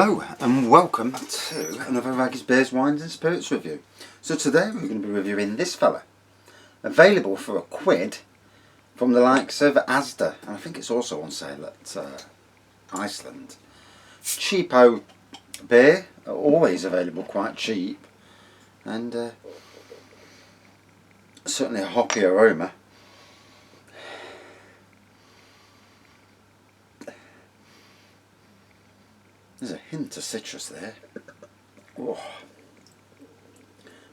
Hello and welcome to another Ruddles Beers, Wines and Spirits review. So today we're going to be reviewing this fella, available for a quid from the likes of Asda, and I think it's also on sale at Iceland. Cheapo beer, always available quite cheap, and certainly a hoppy aroma. There's a hint of citrus there. Oh.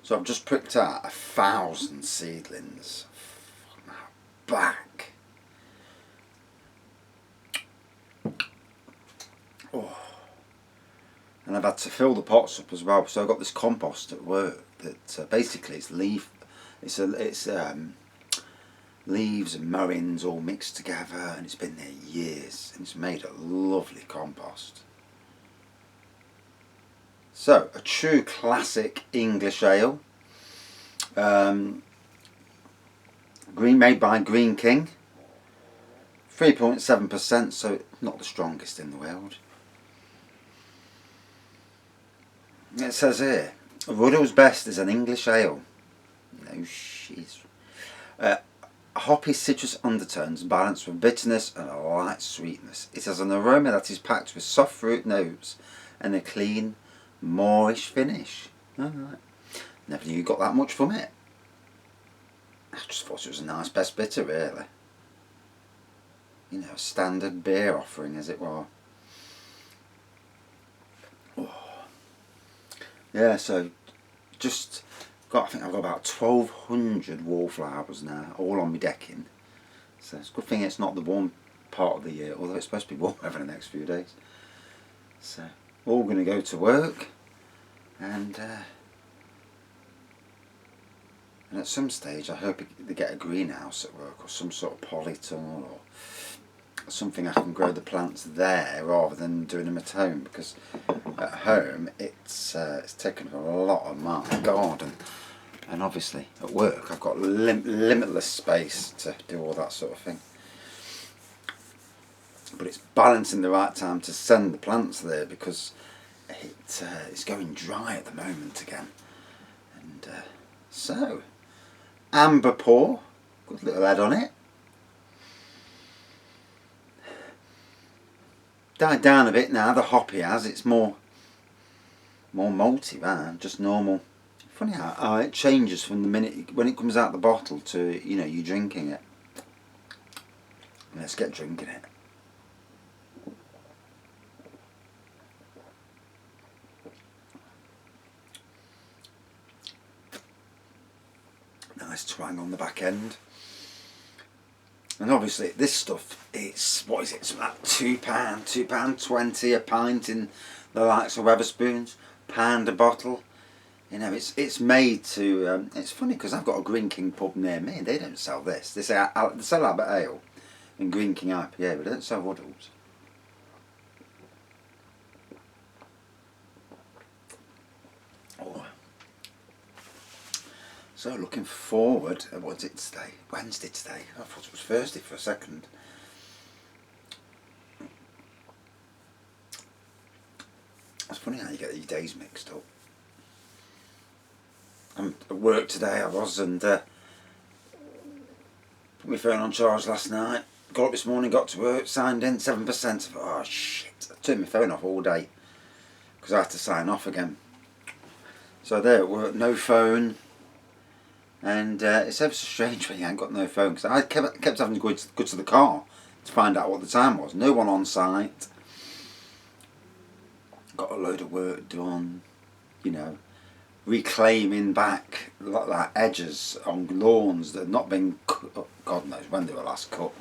So I've just pricked out 1,000 seedlings from our back. Oh. And I've had to fill the pots up as well. So I've got this compost at work that basically it's leaves and moorings all mixed together, and it's been there years, and it's made a lovely compost. So, a true classic English ale, made by Greene King, 3.7%, so not the strongest in the world. It says here, Ruddles Best is an English ale. No sheesh. Hoppy citrus undertones balanced with bitterness and a light sweetness. It has an aroma that is packed with soft fruit notes and a clean, moreish finish. Alright. Never knew you got that much from it. I just thought it was a nice best bitter, really. You know, a standard beer offering, as it were. Oh. Yeah, so just got, I think I've got about 1,200 wallflowers now, all on my decking. So it's a good thing it's not the warm part of the year, although it's supposed to be warm over the next few days. So all going to go to work, and at some stage I hope they get a greenhouse at work, or some sort of polytunnel, or something I can grow the plants there rather than doing them at home, because at home it's taken up a lot of my garden, and obviously at work I've got limitless space to do all that sort of thing. But it's balancing the right time to send the plants there, because it's going dry at the moment again. And so, amber pour, good little head on it. Died down a bit now, the hoppy has. It's more malty, right? Just normal. Funny how it changes from the minute when it comes out the bottle to, you know, you drinking it. Let's get drinking it. Nice twang on the back end. And obviously this stuff, it's, what is it, it's about £2.20 a pint in the likes of Wetherspoons, £1 a bottle. You know, it's made to, it's funny because I've got a Greene King pub near me and they don't sell this. They sell Albert Ale and Greene King IPA, but they don't sell Ruddles. Oh. So looking forward, what's it today? Wednesday today. I thought it was Thursday for a second. It's funny how you get your days mixed up. I'm at work today, I was, and put my phone on charge last night. Got up this morning, got to work, signed in, 7%. Oh shit, I turned my phone off all day because I had to sign off again. So there at work, no phone. And it's ever so strange when you ain't got no phone, because I kept having to go to the car to find out what the time was. No one on site. Got a load of work done, you know, reclaiming back like edges on lawns that had not been cut, God knows when they were last cut.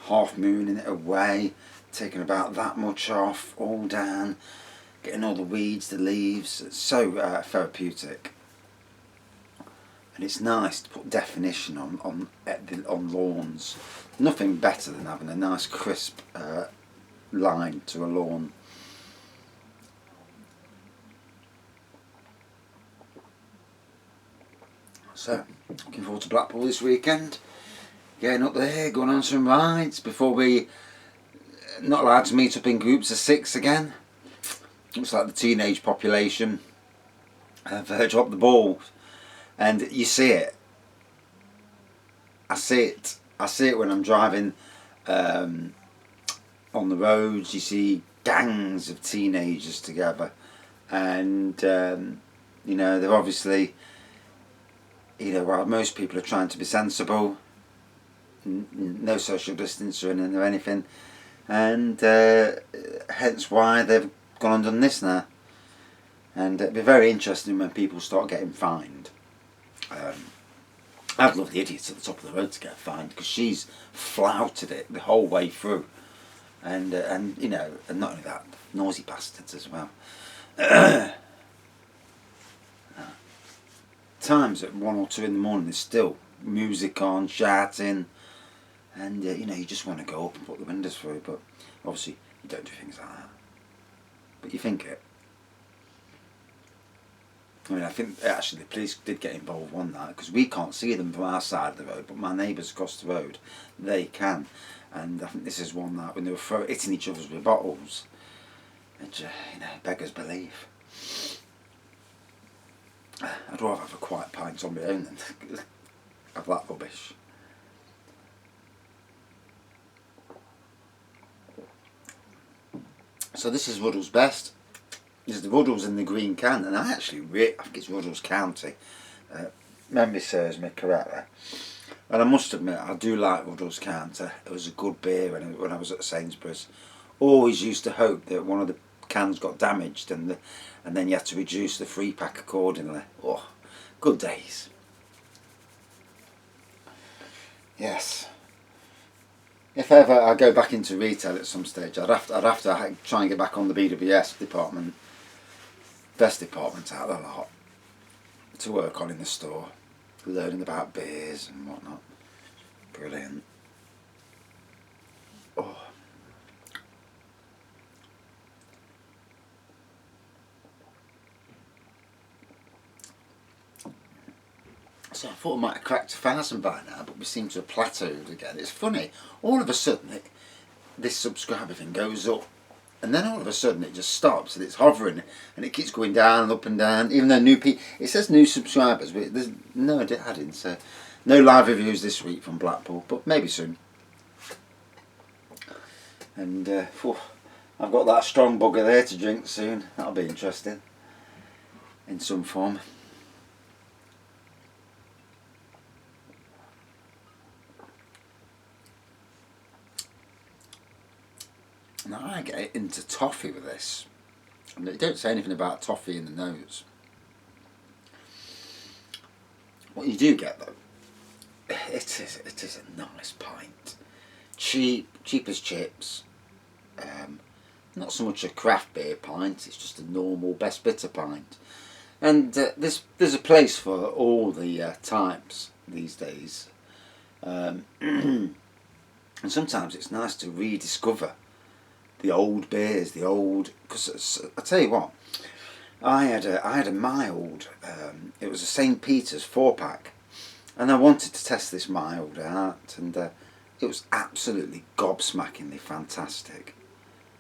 Half mooning it away, taking about that much off, all down, getting all the weeds, the leaves. It's so therapeutic. And it's nice to put definition on lawns. Nothing better than having a nice crisp line to a lawn. So, looking forward to Blackpool this weekend. Getting up there, going on some rides before we not allowed to meet up in groups of 6 again. looks like the teenage population have dropped the ball, and you see it. I see it. I see it when I'm driving on the roads. You see gangs of teenagers together, and you know, they're obviously, you know, while most people are trying to be sensible, no social distancing or anything, and hence why they've gone and done this now. And it'd be very interesting when people start getting fined. I'd love the idiot at the top of the road to get fined, because she's flouted it the whole way through, and you know, and not only that, noisy bastards as well. Times at 1 or 2 in the morning, there's still music on, shouting, and you know, you just want to go up and put the windows through, but obviously you don't do things like that. But you think it. I mean, I think actually the police did get involved one night, because we can't see them from our side of the road, but my neighbours across the road, they can. And I think this is one night when they were hitting each other with bottles. Which, you know, beggars belief. I'd rather have a quiet pint on my own than have that rubbish. So this is Ruddles Best. There's the Ruddles in the green can, and I think it's Ruddles County. Memory serves me correctly. And I must admit, I do like Ruddles County. It was a good beer when I was at Sainsbury's. Always used to hope that one of the cans got damaged, and then you had to reduce the free pack accordingly. Oh, good days. Yes. If ever I go back into retail at some stage, I'd have to try and get back on the BWS department. Best department out of the lot to work on in the store, learning about beers and whatnot. Brilliant. Oh. So I thought I might have cracked 1,000 by now, but we seem to have plateaued again. It's funny, all of a sudden this subscriber thing goes up, and then all of a sudden it just stops, and it's hovering, and it keeps going down and up and down, even though new people, it says new subscribers, but there's no adding, so no live reviews this week from Blackpool, but maybe soon. And I've got that strong bugger there to drink soon. That'll be interesting in some form. Now I get into toffee with this, and they don't say anything about toffee in the nose. What you do get though, it is a nice pint, cheap as chips. Not so much a craft beer pint; it's just a normal best bitter pint. And there's a place for all the types these days, and sometimes it's nice to rediscover the old beers, because I tell you what, I had a mild, it was a St. Peter's 4-pack, and I wanted to test this mild out, and it was absolutely gobsmackingly fantastic.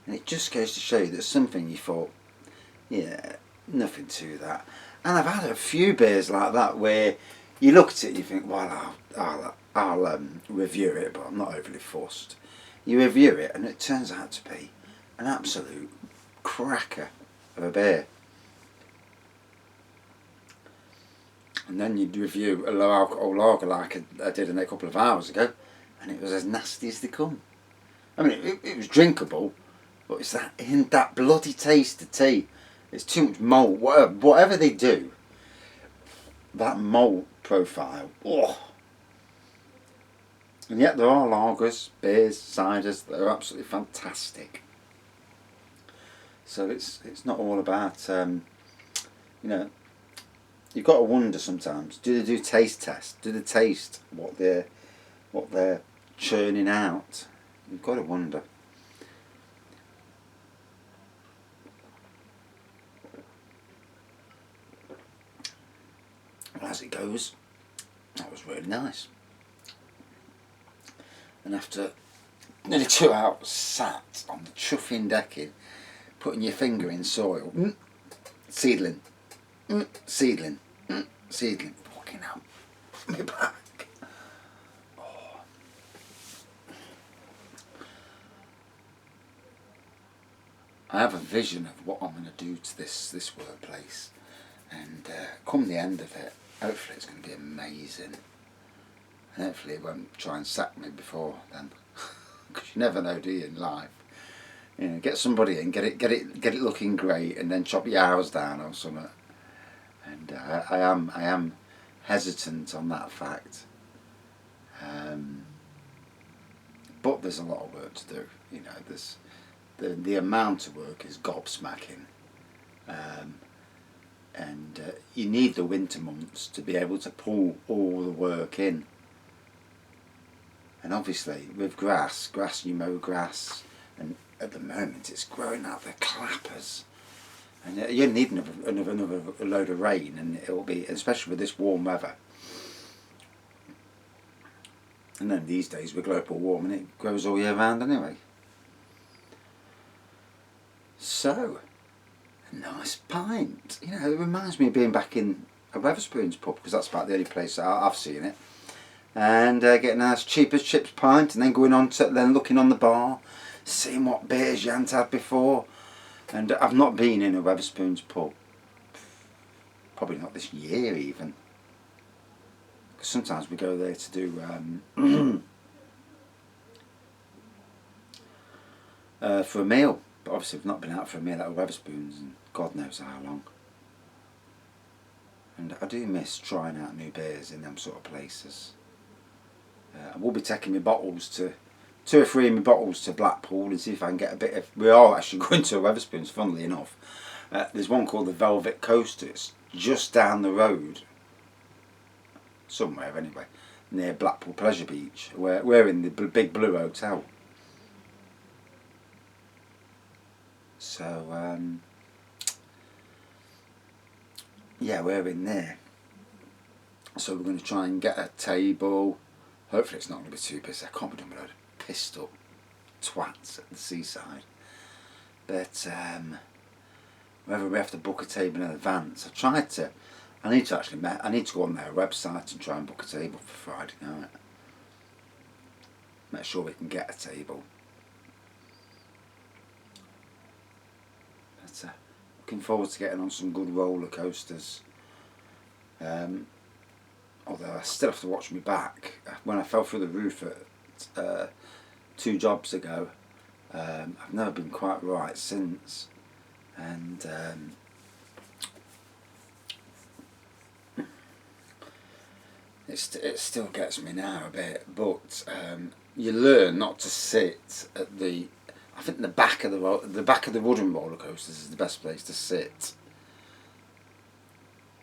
And it just goes to show you that something you thought, yeah, nothing to that. And I've had a few beers like that where you look at it and you think, well, I'll review it, but I'm not overly fussed. You review it and it turns out to be an absolute cracker of a beer. And then you'd review a low alcohol lager like I did a couple of hours ago, and it was as nasty as they come. I mean, it was drinkable, but it's that bloody taste of tea. It's too much malt. Whatever they do, that malt profile. Oh. And yet there are lagers, beers, ciders that are absolutely fantastic. So it's not all about you know. You've got to wonder sometimes. Do they do taste tests? Do they taste what they're churning out? You've got to wonder. Well, as it goes, that was really nice. And after nearly 2 hours sat on the chuffing decking, putting your finger in soil. Seedling. Seedling. Seedling. Fucking hell. My back. Oh. I have a vision of what I'm going to do to this workplace, and come the end of it, hopefully it's going to be amazing, and hopefully it won't try and sack me before then, because you never know, do you, in life? You know, get somebody in, get it looking great, and then chop your hours down or something. And I am hesitant on that fact, but there's a lot of work to do. You know, there's the amount of work is gobsmacking, and you need the winter months to be able to pull all the work in. And obviously with grass you mow grass, and at the moment it's growing out the clappers, and you need another load of rain, and it will be, especially with this warm weather. And then these days with global warming, it grows all year round anyway. So, a nice pint. You know, it reminds me of being back in a Wetherspoons pub, because that's about the only place I've seen it. And getting a nice cheap as chips pint, and then going on to, then looking on the bar, seeing what beers you hadn't had before. And I've not been in a Wetherspoons pub, probably not this year even. Because sometimes we go there to do for a meal. But obviously we've not been out for a meal at Wetherspoons in God knows how long. And I do miss trying out new beers in them sort of places. I will be taking my bottles to, 2 or 3 of my bottles to Blackpool, and see if I can get a bit of, we are actually going to a Wetherspoons, funnily enough. There's one called the Velvet Coaster. It's just down the road, somewhere anyway, near Blackpool Pleasure Beach. We're in the Big Blue Hotel. So, yeah, we're in there. So we're going to try and get a table. Hopefully it's not going to be too busy. I can't be doing a load of pissed up twats at the seaside. But whether we have to book a table in advance, I need to go on their website and try and book a table for Friday night. Make sure we can get a table. But looking forward to getting on some good roller coasters. Although I still have to watch me back. When I fell through the roof at 2 jobs ago, I've never been quite right since, and it still gets me now a bit. But you learn not to sit at the. I think the back of the wooden roller coasters is the best place to sit.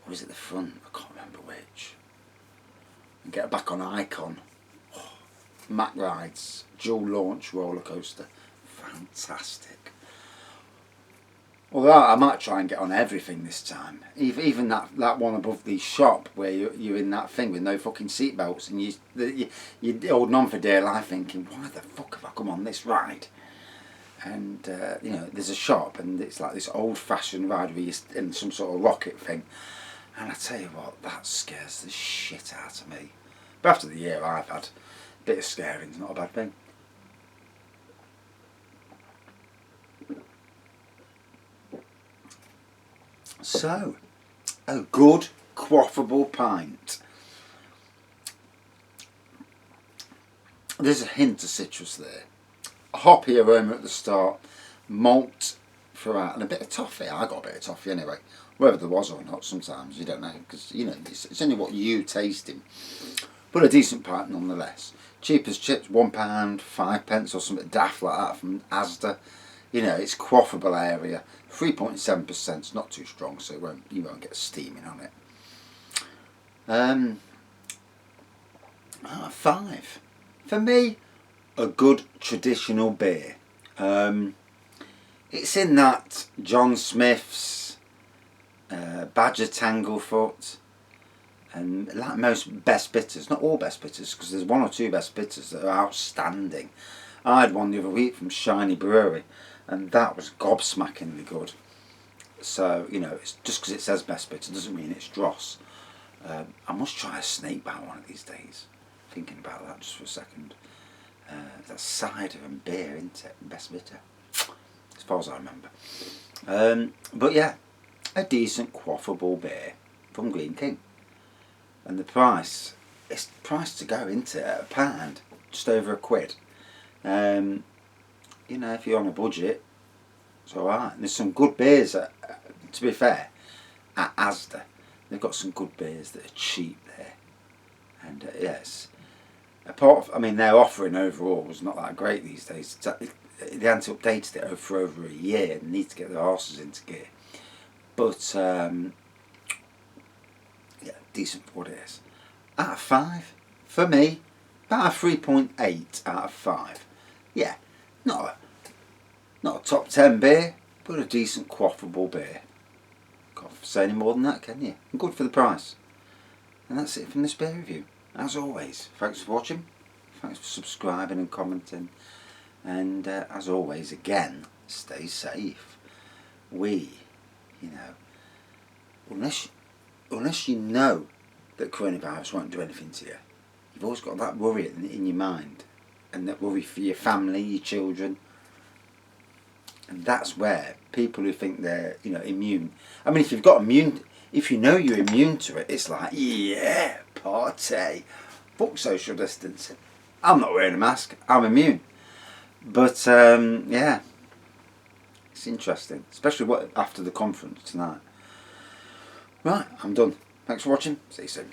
Or is it the front? I can't remember which. And get back on Icon. Oh, Mack Rides, dual launch roller coaster, fantastic. Although I might try and get on everything this time. Even that one above the shop where you're in that thing with no fucking seatbelts, and you're holding on for dear life, thinking, why the fuck have I come on this ride? And you know, there's a shop, and it's like this old-fashioned ride where you're in some sort of rocket thing. And I tell you what, that scares the shit out of me. But after the year I've had, a bit of scaring's not a bad thing. So, a good quaffable pint. There's a hint of citrus there. A hoppy aroma at the start, malt throughout, and a bit of toffee. I got a bit of toffee anyway. Whether there was or not, sometimes you don't know, because you know it's only what you tasting. But a decent pint nonetheless. Cheap as chips, £1, 5 pence or something daft like that from Asda. You know, it's quaffable area. 3.7%. It's not too strong, so you won't get steaming on it. 5. For me, a good traditional beer. It's in that John Smith's Badger Tanglefoot, and like most best bitters, not all best bitters, because there's 1 or 2 best bitters that are outstanding. I had one the other week from Shiny Brewery, and that was gobsmackingly good. So, you know, it's just because it says best bitter doesn't mean it's dross. I must try a snake bite one of these days. Thinking about that just for a second. That's cider and beer, isn't it? Best bitter, as far as I remember. But yeah, a decent quaffable beer from Greene King. And the price, it's priced to go into it at £1, just over £1. You know, if you're on a budget, it's alright. There's some good beers, to be fair, at Asda. They've got some good beers that are cheap there. And yes, apart from, I mean, their offering overall was not that great these days. They hadn't updated it for over a year and need to get their arses into gear. But, yeah, decent for what it is. Out of 5, for me, about a 3.8 out of 5. Yeah, not a top 10 beer, but a decent quaffable beer. Can't say any more than that, can you? And good for the price. And that's it from this beer review. As always, thanks for watching. Thanks for subscribing and commenting. And as always, again, stay safe. You know, unless you know that coronavirus won't do anything to you, you've always got that worry in your mind, and that worry for your family, your children. And that's where people who think they're, you know, immune. I mean, if you know you're immune to it, it's like, yeah, party. Fuck social distancing. I'm not wearing a mask. I'm immune. But yeah, it's interesting, especially after the conference tonight. Right, I'm done. Thanks for watching. See you soon.